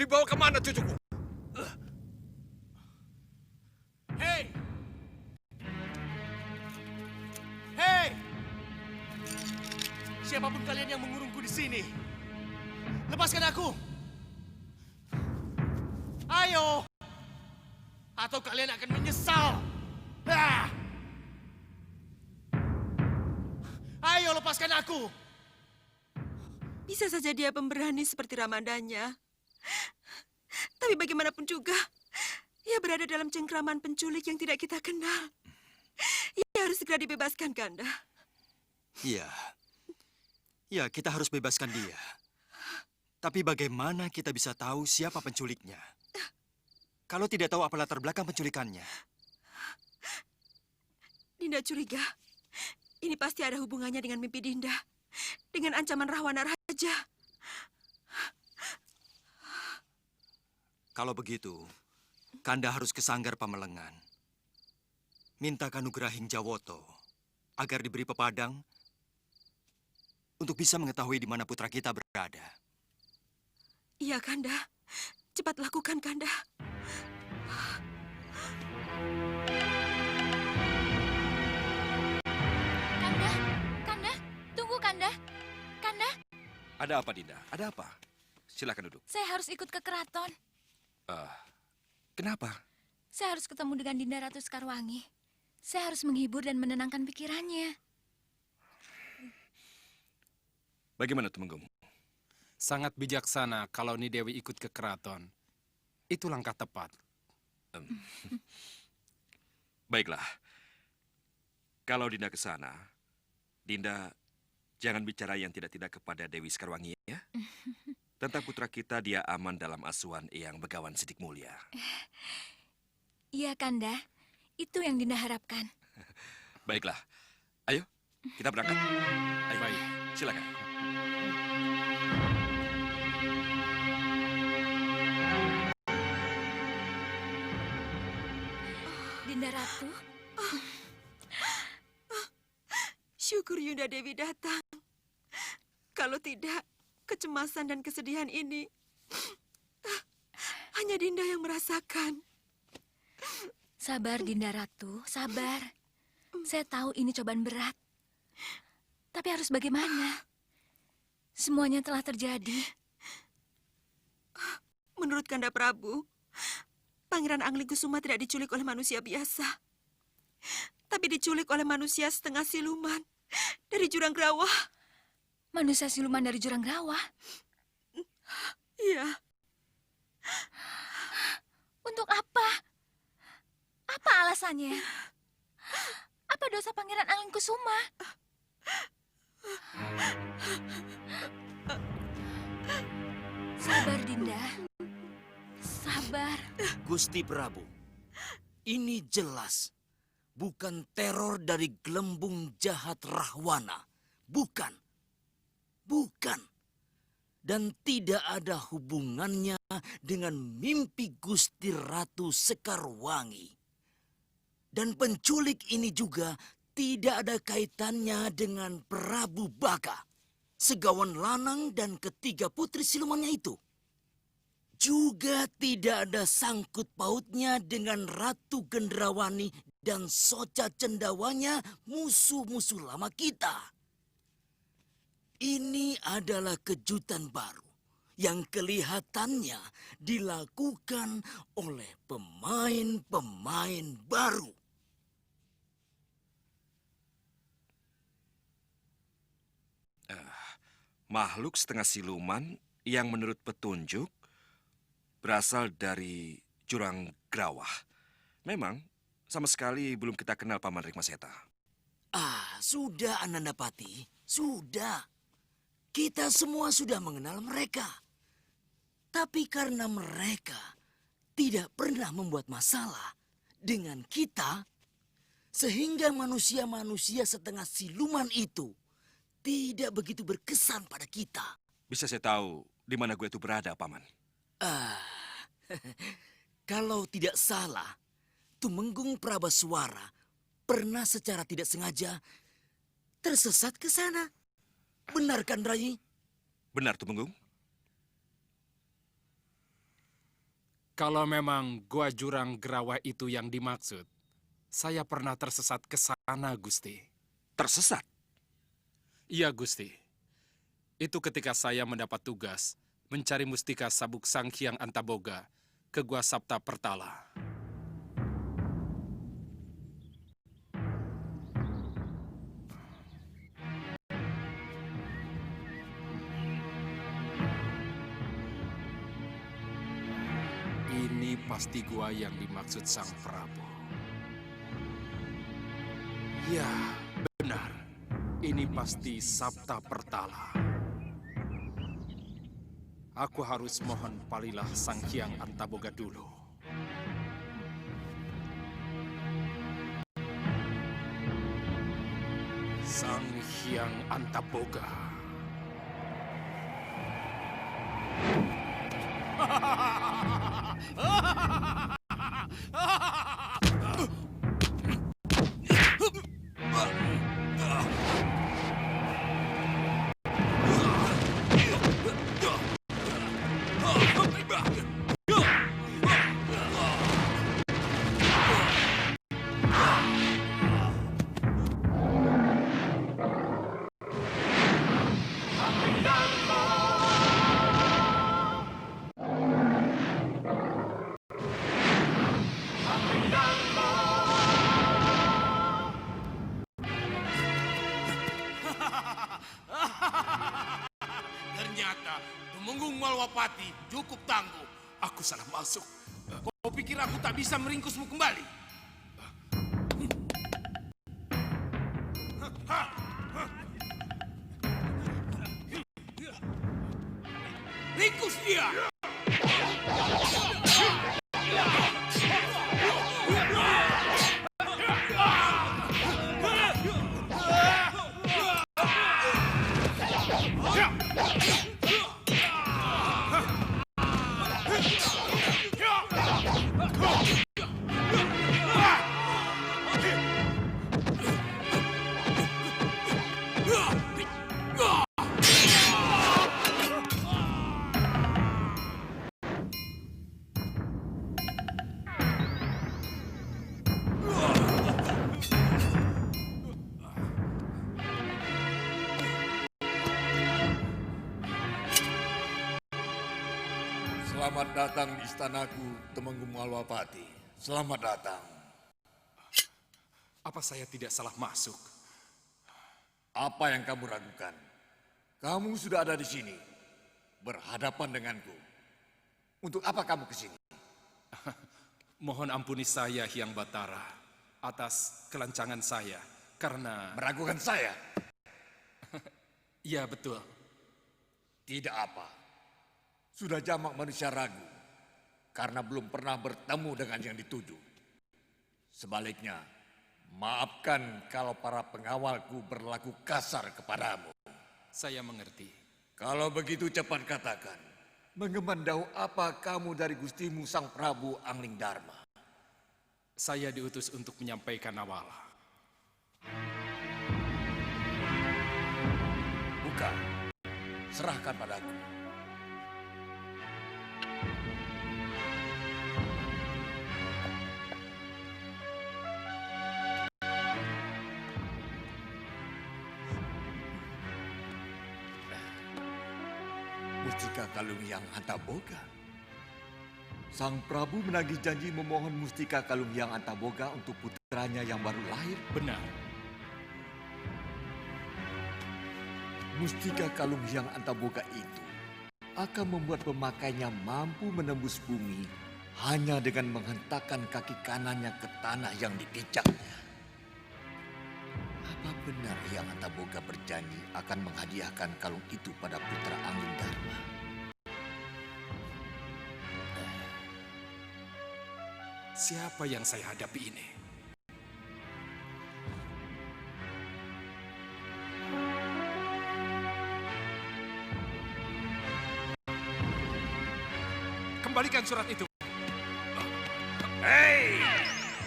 dibawa kemana cucuku? Hei! Hei! Siapapun kalian yang mengurungku di sini, lepaskan aku! Ayo! Atau kalian akan menyesal! Ah! Ayo, lepaskan aku! Bisa saja dia pemberani seperti Ramadanya. Tapi bagaimanapun juga, ia berada dalam cengkraman penculik yang tidak kita kenal. Ia harus segera dibebaskan, Kanda. Iya. Ya, kita harus bebaskan dia. Tapi bagaimana kita bisa tahu siapa penculiknya? Kalau tidak tahu apa latar belakang penculikannya. Dinda curiga, ini pasti ada hubungannya dengan mimpi Dinda. Dengan ancaman Rahwana Raja. Kalau begitu, Kanda harus ke Sanggar Pamelengan. Minta Kanugrahing Jawoto agar diberi pepadang untuk bisa mengetahui di mana putra kita berada. Iya, Kanda. Cepat lakukan, Kanda. Kanda, Kanda, tunggu Kanda. Kanda, Ada apa, Dinda? Ada apa? Silakan duduk. saya harus ikut ke keraton. Kenapa? Saya harus ketemu dengan Dinda Ratu Sekarwangi. Saya harus menghibur dan menenangkan pikirannya. Bagaimana Tumenggung? Sangat bijaksana kalau Ni Dewi ikut ke keraton. Itu langkah tepat. Baiklah. Kalau Dinda ke sana, Dinda jangan bicara yang tidak-tidak kepada Dewi Sekarwangi ya. Tentang putra kita, dia aman dalam asuhan Eyang Begawan Sidik Mulia. Iya, Kanda. Itu yang Dinda harapkan. Baiklah. Ayo, kita berangkat. Ayo, Baik. silakan. Dinda Ratu, Syukur Yunda Dewi datang. Kalau tidak, kecemasan dan kesedihan ini hanya Dinda yang merasakan. sabar Dinda Ratu, sabar. Saya tahu ini cobaan berat. Tapi harus bagaimana? Semuanya telah terjadi. Menurut Kanda Prabu, Pangeran Anggligusuma tidak diculik oleh manusia biasa. Tapi diculik oleh manusia setengah siluman dari Jurang Grawah. Manusia siluman dari Jurang Grawah. Iya, Untuk apa? Apa alasannya? Apa dosa Pangeran Anggligusuma? Sabar, Dinda. Sabar. Gusti Prabu, ini jelas bukan teror dari gelembung jahat Rahwana. Bukan. Bukan. Dan tidak ada hubungannya dengan mimpi Gusti Ratu Sekarwangi. Dan penculik ini juga tidak ada kaitannya dengan Prabu Baka, Segawan Lanang dan ketiga putri silumannya itu. Juga tidak ada sangkut pautnya dengan Ratu Gendrawani dan Soca Cendawanya, musuh-musuh lama kita. Ini adalah kejutan baru yang kelihatannya dilakukan oleh pemain-pemain baru. Makhluk setengah siluman yang menurut petunjuk berasal dari Jurang Grawah. Memang sama sekali belum kita kenal Paman Rikmaseta. Sudah Anandapati, sudah. Kita semua sudah mengenal mereka. Tapi karena mereka tidak pernah membuat masalah dengan kita, sehingga manusia-manusia setengah siluman itu tidak begitu berkesan pada kita. Bisa saya tahu di mana gue itu berada, Paman? Kalau tidak salah, Tumenggung Prabaswara pernah secara tidak sengaja tersesat ke sana. Benar kan, Rai? Benar, Tumenggung? Kalau memang gua jurang Gerawa itu yang dimaksud, saya pernah tersesat ke sana, Gusti. Tersesat? Iya, Gusti. Itu ketika saya mendapat tugas mencari mustika sabuk Sang Hyang Antaboga ke Gua Sapta Pertala. Ini pasti gua yang dimaksud Sang Prabu. Ya, benar. Ini pasti Sapta Pertala. Aku harus mohon palilah Sang Hyang Antaboga dulu. Sang Hyang Antaboga. Ternyata Tumenggung Malwapati cukup tangguh. Aku salah masuk. Kau pikir aku tak bisa meringkusmu kembali? Ringkus dia! Selamat datang di istanaku, Tumenggung Malwapati. Selamat datang. Apa saya tidak salah masuk? Apa yang kamu ragukan? Kamu sudah ada di sini, berhadapan denganku. Untuk apa kamu ke sini? Mohon ampuni saya, Hyang Batara, atas kelancangan saya, karena... Meragukan saya? Iya, betul. Tidak apa. Sudah jamak manusia ragu, karena belum pernah bertemu dengan yang dituju. Sebaliknya, maafkan kalau para pengawalku berlaku kasar kepadamu. Saya mengerti. Kalau begitu cepat katakan, mengemandau apa kamu dari gustimu Sang Prabu Angling Dharma? Saya diutus untuk menyampaikan awala. Bukan, serahkan padaku. Mustika Kalung Hyang Antaboga. Sang Prabu menagih janji memohon Mustika Kalung Hyang Antaboga untuk putranya yang baru lahir. Benar. Mustika Kalung Hyang Antaboga itu akan membuat pemakainya mampu menembus bumi hanya dengan menghentakkan kaki kanannya ke tanah yang dipijaknya. Apa benar Hyang Antaboga berjanji akan menghadiahkan kalung itu pada putra Angling Dharma? Siapa yang saya hadapi ini? Kembalikan surat itu. Hei,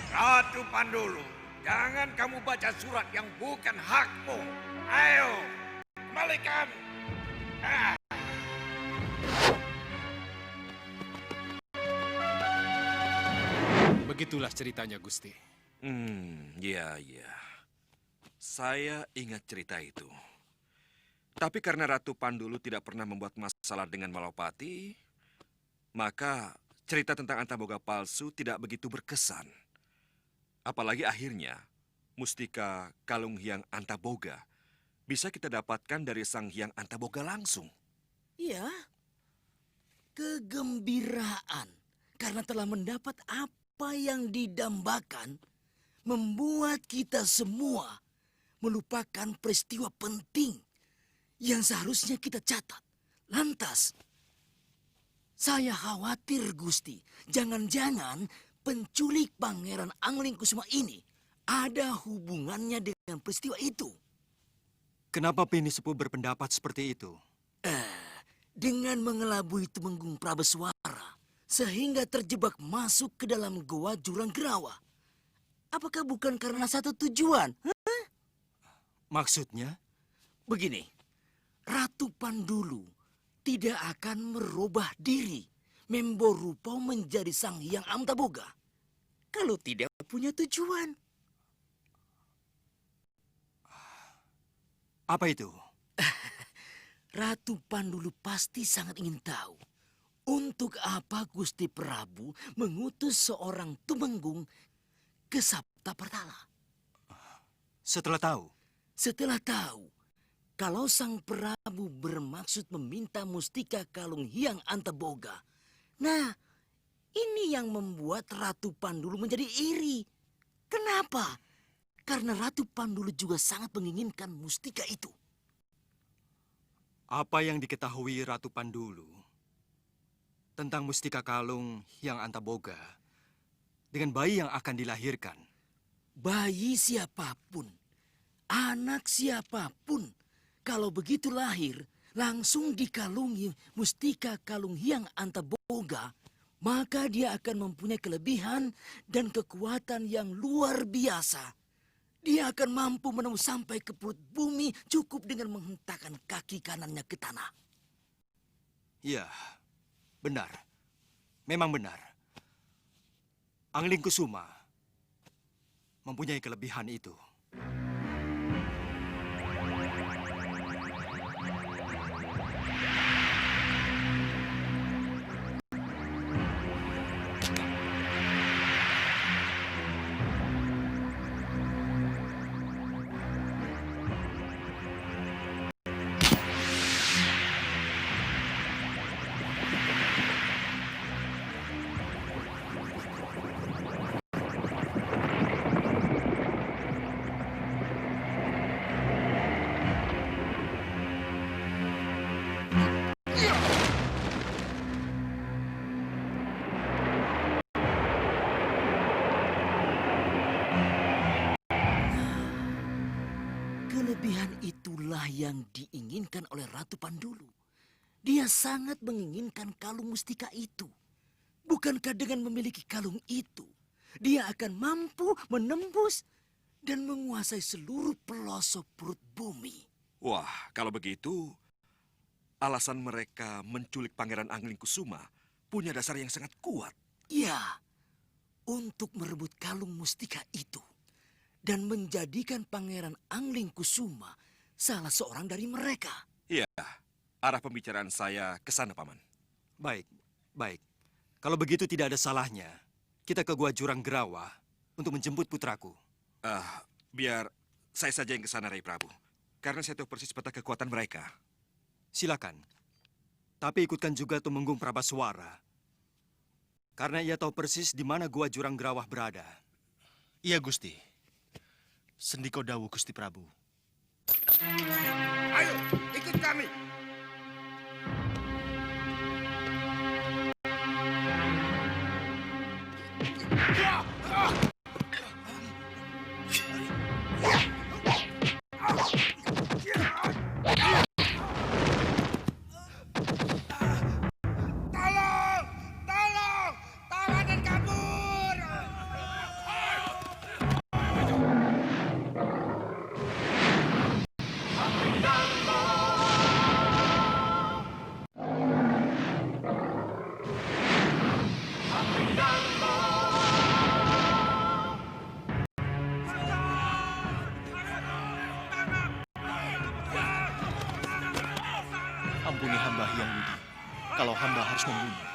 Ratu Pandulu, jangan kamu baca surat yang bukan hakmu. Ayo, kembalikan. Begitulah ceritanya, Gusti. Ya, ya. Saya ingat cerita itu. Tapi karena Ratu Pandulu tidak pernah membuat masalah dengan Malopati, maka cerita tentang Antaboga palsu tidak begitu berkesan. Apalagi akhirnya, mustika Kalung Hyang Antaboga bisa kita dapatkan dari Sang Hyang Antaboga langsung. Ya, kegembiraan karena telah mendapat apa yang didambakan membuat kita semua melupakan peristiwa penting yang seharusnya kita catat. Lantas, saya khawatir, Gusti, jangan-jangan penculik Pangeran Anglingkusuma ini ada hubungannya dengan peristiwa itu. Kenapa Pini Sepuh berpendapat seperti itu? Dengan mengelabui Tumenggung Prabeswara sehingga terjebak masuk ke dalam goa jurang Gerawa. Apakah bukan karena satu tujuan? Maksudnya? Begini, Ratu Pandulu tidak akan merubah diri, memborupa menjadi Sang Hyang Antaboga, kalau tidak punya tujuan. Apa itu? Ratu Pandulu pasti sangat ingin tahu untuk apa Gusti Prabu mengutus seorang Tumenggung ke Saptapertala. Setelah tahu, Setelah tahu kalau Sang Prabu bermaksud meminta mustika Kalung Hyang Antaboga, nah ini yang membuat Ratu Pandulu menjadi iri. Kenapa? Karena Ratu Pandulu juga sangat menginginkan mustika itu. apa yang diketahui Ratu Pandulu tentang mustika Kalung Hyang Antaboga dengan bayi yang akan dilahirkan? Bayi siapapun, anak siapapun, kalau begitu lahir, langsung dikalungi mustika Kalung Hyang Antaboga, maka dia akan mempunyai kelebihan dan kekuatan yang luar biasa. Dia akan mampu menembus sampai ke perut bumi cukup dengan menghentakkan kaki kanannya ke tanah. Ya, benar. Memang benar. Anglingkusuma mempunyai kelebihan itu. Kelebihan itulah yang diinginkan oleh Ratu Pandulu. Dia sangat menginginkan kalung mustika itu. Bukankah dengan memiliki kalung itu, dia akan mampu menembus dan menguasai seluruh pelosok perut bumi? Wah, kalau begitu, alasan mereka menculik Pangeran Anglingkusuma punya dasar yang sangat kuat. Ya, untuk merebut kalung mustika itu dan menjadikan Pangeran Anglingkusuma salah seorang dari mereka. Iya, arah pembicaraan saya ke sana, Paman. Baik, baik. Kalau begitu tidak ada salahnya kita ke Gua Jurang Gerawa untuk menjemput putraku. Biar saya saja yang ke sana, Rai Prabu. Karena saya tahu persis peta kekuatan mereka. Silakan. Tapi ikutkan juga Tumenggung Prabaswara. Karena ia tahu persis di mana Gua Jurang Gerawah berada. Iya, Gusti. Sendiko dawuh Gusti Prabu. Ayo, ikut kami. Tolong! Tolong! Tawanan kabur! Ampuni hamba Hyang Widi, kalau hamba harus membunuh.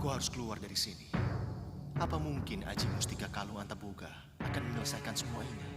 Aku harus keluar dari sini. Apa mungkin Aji Mustika Kalung Antaboga akan menyelesaikan semua ini?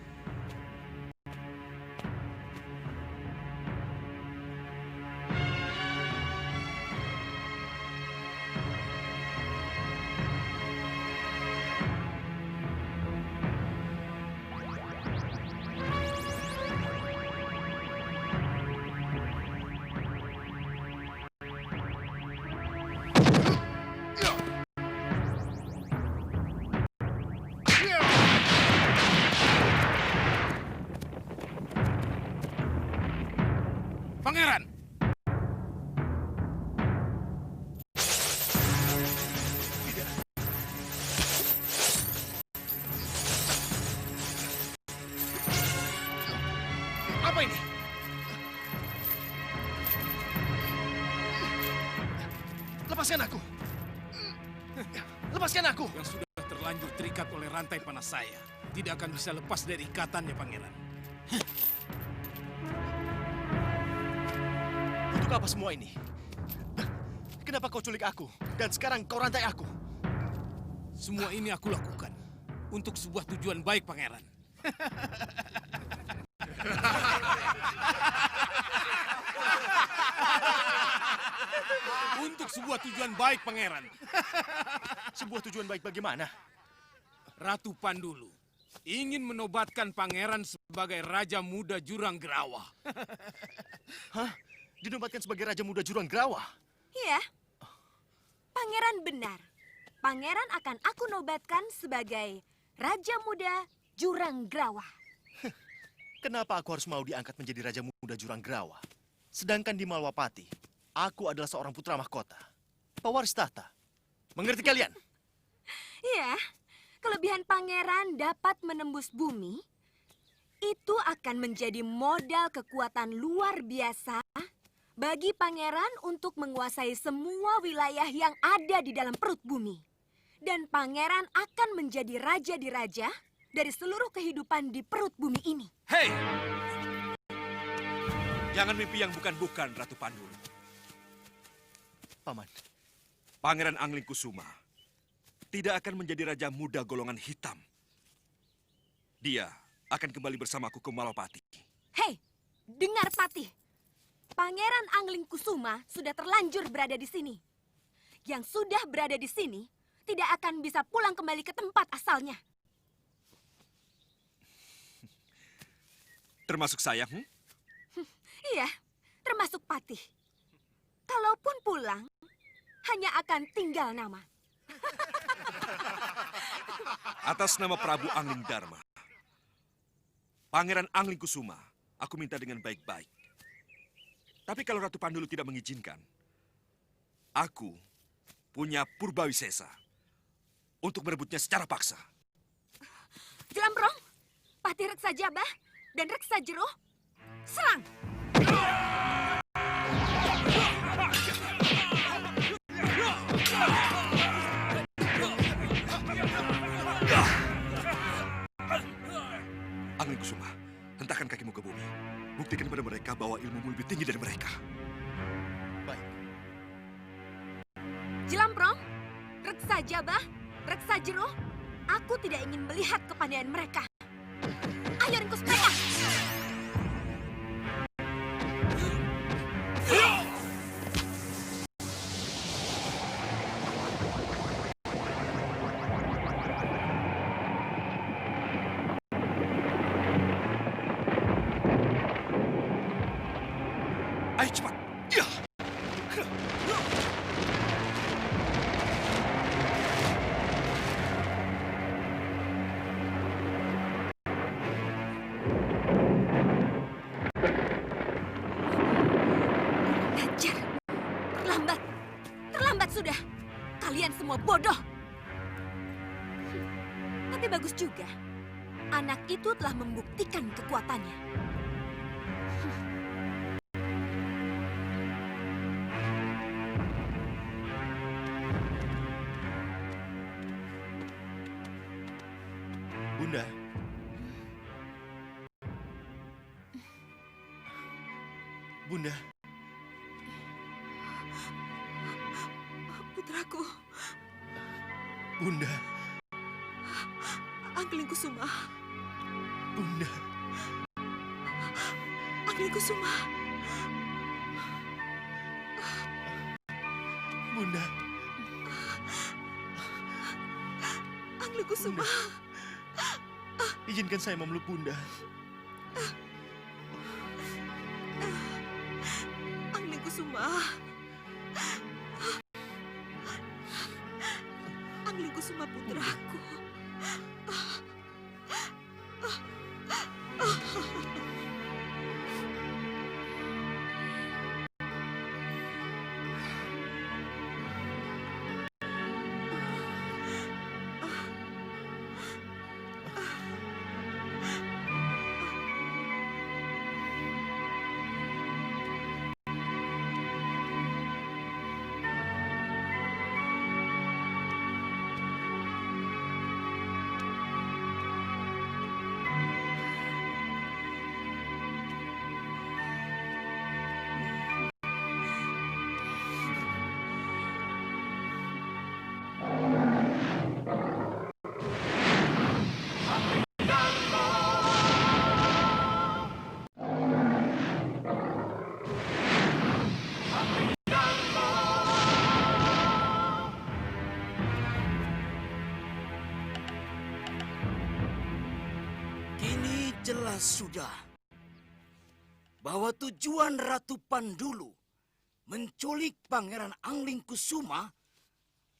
Pangeran! Apa ini? Lepaskan aku! Lepaskan aku! Yang sudah terlanjur terikat oleh rantai panas saya tidak akan bisa lepas dari ikatannya, Pangeran. Untuk apa semua ini? Kenapa kau culik aku? Dan sekarang kau rantai aku? Semua ini aku lakukan untuk sebuah tujuan baik, Pangeran. Untuk sebuah tujuan baik, Pangeran. Sebuah tujuan baik bagaimana? Ratu Pandulu ingin menobatkan Pangeran sebagai Raja Muda Jurang Gerawa. Hah? Dinobatkan sebagai Raja Muda Jurang Gerawa? Iya. Pangeran benar. Pangeran akan aku nobatkan sebagai Raja Muda Jurang Gerawa. Kenapa aku harus mau diangkat menjadi Raja Muda Jurang Gerawa? Sedangkan di Malwapati, aku adalah seorang putra mahkota. Pewaris tahta. Mengerti kalian? Iya. Kelebihan pangeran dapat menembus bumi. Itu akan menjadi modal kekuatan luar biasa bagi pangeran untuk menguasai semua wilayah yang ada di dalam perut bumi. Dan pangeran akan menjadi raja di raja dari seluruh kehidupan di perut bumi ini. Hei! Jangan mimpi yang bukan-bukan, Ratu Pandulu. Paman, Pangeran Angling Kusuma tidak akan menjadi Raja Muda golongan hitam. Dia akan kembali bersamaku ke Malapati. Hei, dengar Patih. Pangeran Angling Kusuma sudah terlanjur berada di sini. Yang sudah berada di sini tidak akan bisa pulang kembali ke tempat asalnya. Termasuk saya, Iya, termasuk Patih. Kalaupun pulang, hanya akan tinggal nama. Atas nama Prabu Angling Dharma, Pangeran Angling Kusuma, aku minta dengan baik-baik. Tapi kalau Ratu Pandulu tidak mengizinkan, aku punya Purbawisesa untuk merebutnya secara paksa. Jelambrong, Patih Reksa Jabah, dan Reksa Jeroh, serang! Angling Kusuma, hentakkan kakimu ke bumi. Buktikan kepada mereka bahwa ilmumu lebih tinggi dari mereka. baik. Jelambrong, Reksa Jabah, Reksa Jeroh, aku tidak ingin melihat kepandaian mereka. Ayo ringkus mereka! Ayo cepat! Ya! Hajar! Terlambat! Terlambat sudah! Kalian semua bodoh! Tapi bagus juga. Anak itu telah membuktikan kekuatannya. Bunda. Bunda, Putraku, Bunda, Angling Kusuma, Bunda, Angling Kusuma. Bunda, Angling Kusuma. izinkan saya memeluk Bunda. Angling Kusuma. Angling Kusuma putraku. Kini jelas sudah bahwa tujuan Ratu Pandulu menculik Pangeran Angling Kusuma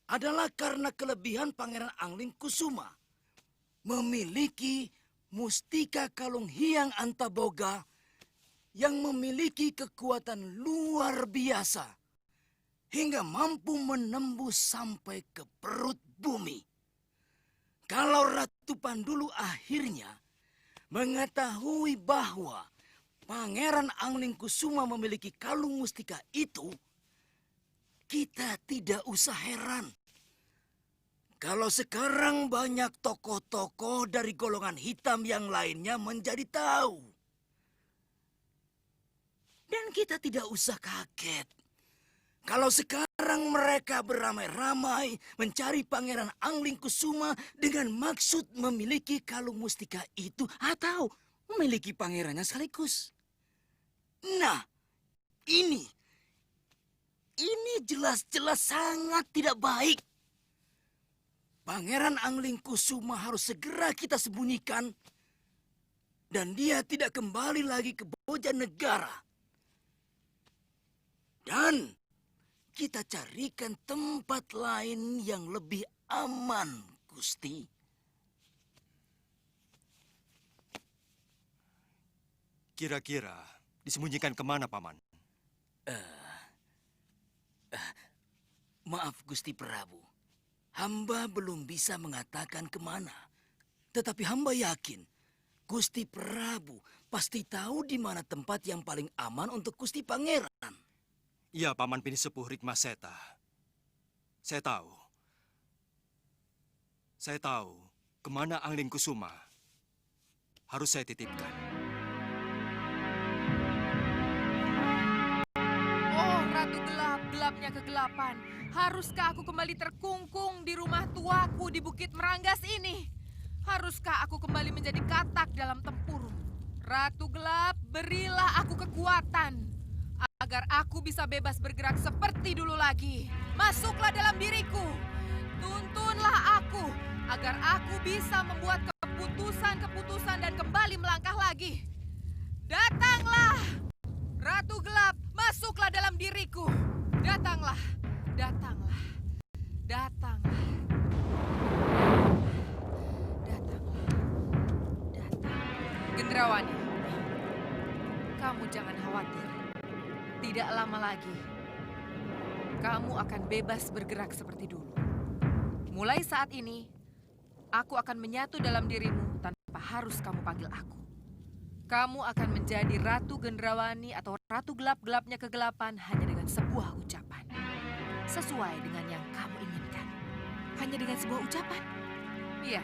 adalah karena kelebihan Pangeran Angling Kusuma memiliki mustika kalung Hyang Antaboga yang memiliki kekuatan luar biasa hingga mampu menembus sampai ke perut bumi. Kalau Ratu Pandulu akhirnya mengetahui bahwa Pangeran Angling Kusuma memiliki kalung mustika itu, kita tidak usah heran kalau sekarang banyak tokoh-tokoh dari golongan hitam yang lainnya menjadi tahu. Dan kita tidak usah kaget kalau sekarang mereka beramai-ramai mencari Pangeran Angling Kusuma dengan maksud memiliki kalung mustika itu atau memiliki pangerannya sekaligus. Nah, ini jelas-jelas sangat tidak baik. Pangeran Angling Kusuma harus segera kita sembunyikan dan dia tidak kembali lagi ke Bojanegara. Dan kita carikan tempat lain yang lebih aman, Gusti. Kira-kira disembunyikan kemana, Paman? Maaf, Gusti Prabu. Hamba belum bisa mengatakan kemana. Tetapi hamba yakin Gusti Prabu pasti tahu di mana tempat yang paling aman untuk Gusti Pangeran. Iya, Paman Pinisepuh Rikmaseta. Saya tahu. Saya tahu kemana Angling Kusuma harus saya titipkan. Oh, Ratu Gelap, gelapnya kegelapan. Haruskah aku kembali terkungkung di rumah tuaku di Bukit Meranggas ini? Haruskah aku kembali menjadi katak dalam tempurung? Ratu Gelap, berilah aku kekuatan agar aku bisa bebas bergerak seperti dulu lagi. Masuklah dalam diriku. Tuntunlah aku agar aku bisa membuat keputusan-keputusan dan kembali melangkah lagi. Datanglah, Ratu Gelap, masuklah dalam diriku. Datanglah, datanglah, datanglah. Datanglah, datang. Gendrawani, kamu jangan khawatir. Tidak lama lagi, kamu akan bebas bergerak seperti dulu. Mulai saat ini, Aku akan menyatu dalam dirimu tanpa harus kamu panggil aku. Kamu akan menjadi Ratu Gendrawani atau Ratu Gelap-Gelapnya Kegelapan hanya dengan sebuah ucapan. Sesuai dengan yang kamu inginkan. Hanya dengan sebuah ucapan? Iya.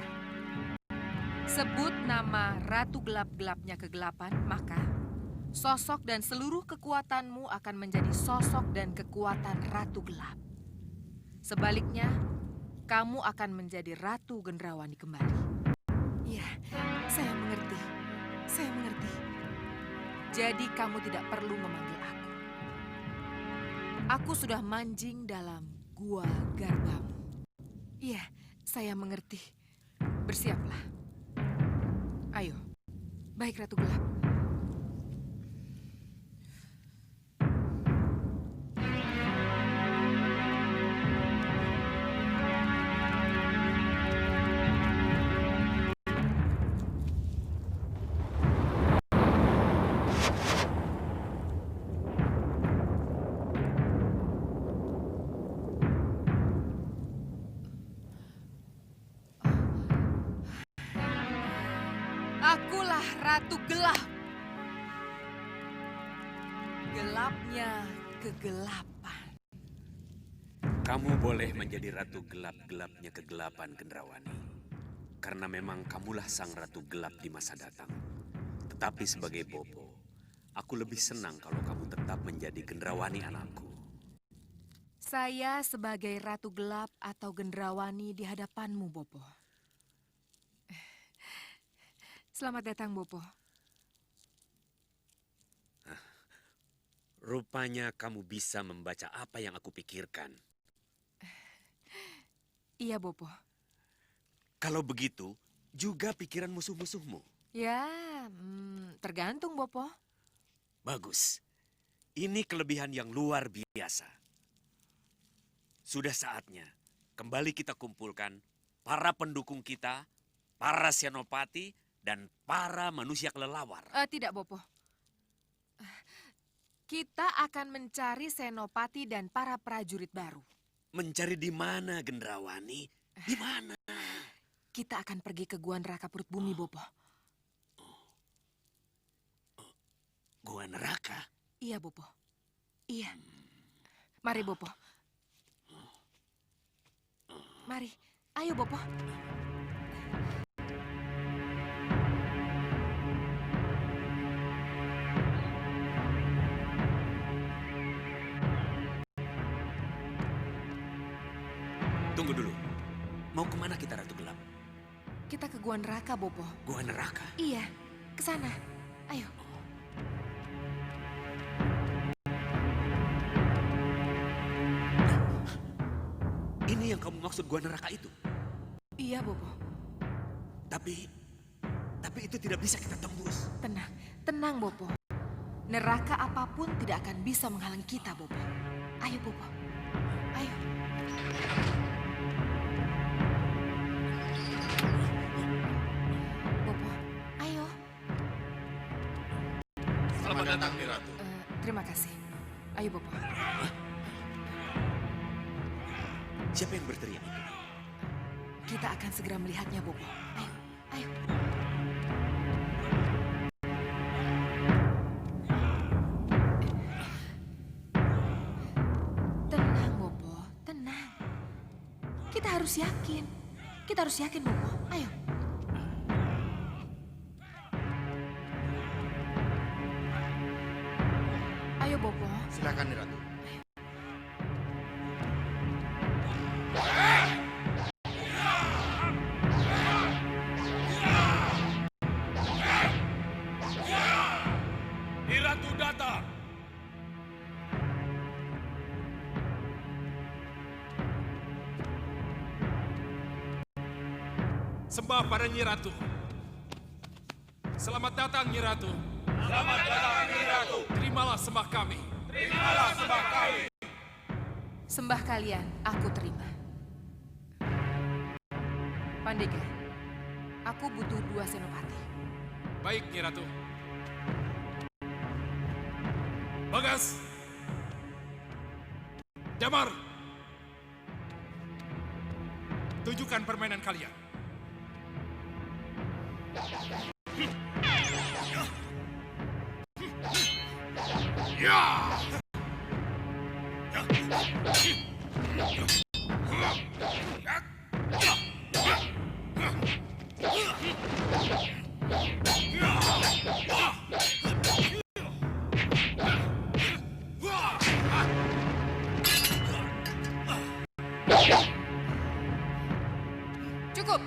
Sebut nama Ratu Gelap-Gelapnya Kegelapan, maka sosok dan seluruh kekuatanmu akan menjadi sosok dan kekuatan Ratu Gelap. Sebaliknya, kamu akan menjadi Ratu Gendrawani kembali. Iya, saya mengerti. Saya mengerti. Jadi kamu tidak perlu memanggil aku. Aku sudah manjing dalam gua garbamu. Iya, saya mengerti. Bersiaplah. Ayo. Baik, Ratu Gelap. Akulah Ratu Gelap. Gelapnya kegelapan. Kamu boleh menjadi Ratu Gelap-Gelapnya Kegelapan, Gendrawani. Karena memang kamulah sang Ratu Gelap di masa datang. Tetapi sebagai Bopo, aku lebih senang kalau kamu tetap menjadi Gendrawani anakku. Saya sebagai Ratu Gelap atau Gendrawani di hadapanmu, Bopo. Selamat datang, Bopo. Rupanya kamu bisa membaca apa yang aku pikirkan. Iya, Bopo. Kalau begitu, juga pikiran musuh-musuhmu. Ya, tergantung, Bopo. Bagus. Ini kelebihan yang luar biasa. Sudah saatnya kembali kita kumpulkan para pendukung kita, para senopati, dan para manusia kelelawar. Tidak, Bopo. Kita akan mencari senopati dan para prajurit baru. Mencari di mana, Gendrawani? Di mana? Kita akan pergi ke Gua Neraka Perut Bumi, Bopo. Gua Neraka? Iya, Bopo. Iya. Mari, Bopo. Mari. Ayo, Bopo. Tunggu dulu. Mau kemana kita, Ratu Gelap? Kita ke Gua Neraka, Bopo. Gua Neraka? Iya, ke sana. Ayo. Ini yang kamu maksud Gua Neraka itu? Iya, Bopo. Tapi itu tidak bisa kita tembus. Tenang, tenang, Bopo. Neraka apapun tidak akan bisa menghalangi kita, Bopo. Ayo, Bopo. Ayo. Bopo, ayo. Selamat datang, Ratu. Terima kasih. Ayo, Bopo. Siapa yang berteriak itu? Kita akan segera melihatnya, Bopo. Ayo, ayo. Tenang, Bopo. Tenang. Kita harus yakin. Kita harus yakin, Bopo. Ayo. Ayo, Bopo. Silakan, Ratu. Ratu datang. Sembah pada Nyi Ratu. Selamat datang, Nyi Ratu. Selamat datang, Ratu. Terimalah sembah kami. Terimalah sembah kami. Sembah kalian, aku terima. Pandega, aku butuh 2 senopati. Baik, Nyi Ratu. Bagas. Damar. Tunjukkan permainan kalian. Cukup.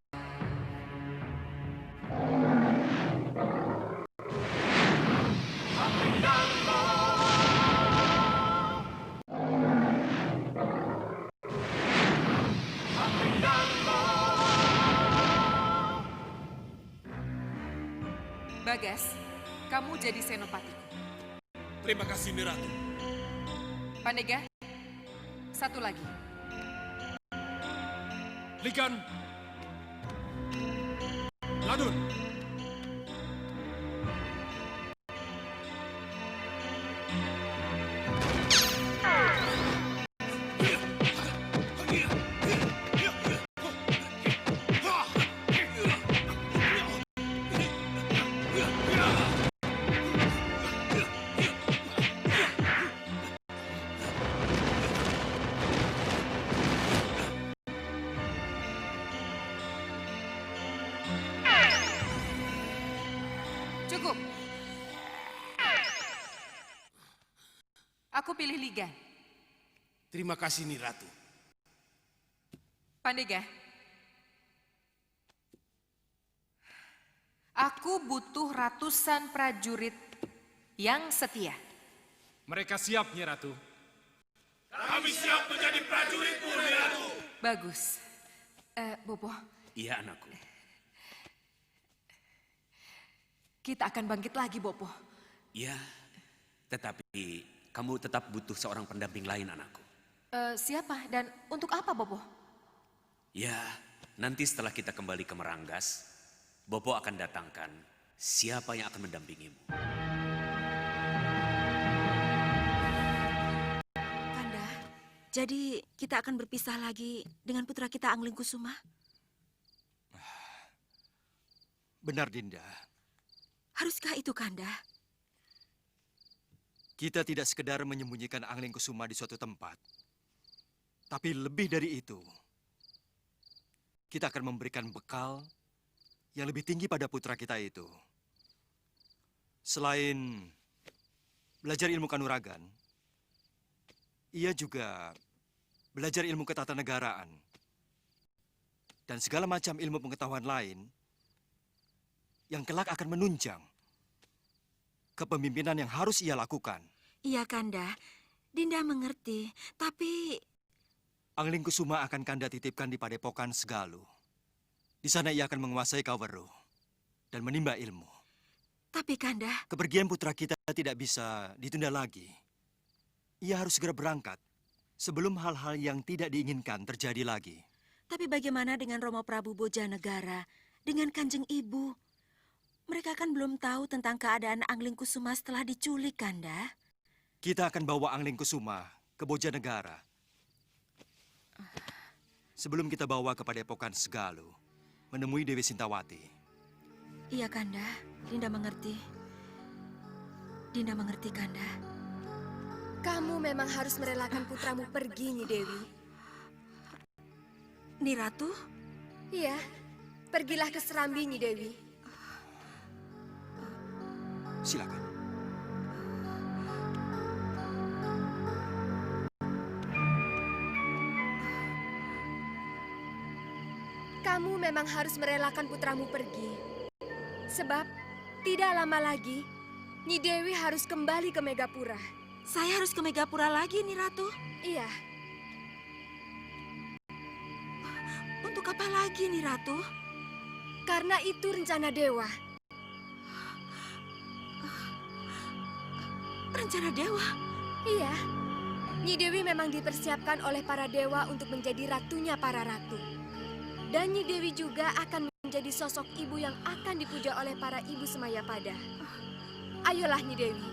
Bagas, kamu jadi senopatiku. Terima kasih, Niratu. Pandega, satu lagi. Ligan. Ladun. Cukup. Aku pilih Ligan. Terima kasih, Niratu. Pandega. Aku butuh ratusan prajurit yang setia. Mereka siap, Niratu. Bagus. Bopo, Iya, anakku. kita akan bangkit lagi, Bopo. Ya, tetapi kamu tetap butuh seorang pendamping lain, anakku. Siapa dan untuk apa, Bopo? Ya, nanti setelah kita kembali ke Meranggas, Bopo akan datangkan siapa yang akan mendampingimu. Kanda, jadi kita akan berpisah lagi dengan putra kita Angling Kusuma? Benar, Dinda. Haruskah itu, Kanda? Kita tidak sekedar menyembunyikan Angling Kusuma di suatu tempat. Tapi lebih dari itu, kita akan memberikan bekal yang lebih tinggi pada putra kita itu. Selain belajar ilmu kanuragan, ia juga belajar ilmu ketatanegaraan dan segala macam ilmu pengetahuan lain yang kelak akan menunjang kepemimpinan yang harus ia lakukan. Iya, Kanda. Dinda mengerti, tapi Angling Kusuma akan Kanda titipkan di Padepokan Segalu. Di sana ia akan menguasai Kaweruh dan menimba ilmu. Tapi Kanda, Kepergian putra kita tidak bisa ditunda lagi. Ia harus segera berangkat sebelum hal-hal yang tidak diinginkan terjadi lagi. tapi bagaimana dengan Romo Prabu Bojanegara, dengan Kanjeng Ibu? Mereka kan belum tahu tentang keadaan Angling Kusuma setelah diculik, Kanda. Kita akan bawa Angling Kusuma ke Bojanegara. Sebelum kita bawa ke Padepokan Segalu, menemui Dewi Sintawati. Iya, Kanda. Dinda mengerti. Dinda mengerti, Kanda. Kamu memang harus merelakan putramu pergi, Nyi Dewi. Ni Ratu? Iya, pergilah ke Serambi, Nyi Dewi. Silakan. Kamu memang harus merelakan putramu pergi. Sebab tidak lama lagi, Nyi Dewi harus kembali ke Megapura. Saya harus ke Megapura lagi, Ni Ratu. Iya, Untuk apa lagi, Ni Ratu? karena itu rencana dewa. Rencana dewa. Iya, Nyi Dewi memang dipersiapkan oleh para dewa untuk menjadi ratunya para ratu. Dan Nyi Dewi juga akan menjadi sosok ibu yang akan dipuja oleh para ibu Semayapada. Ayolah Nyi Dewi,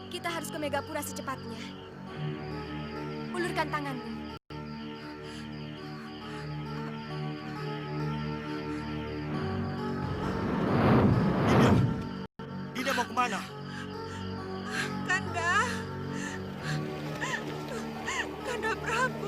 kita harus ke Megapura secepatnya. Ulurkan tanganmu. Prabu.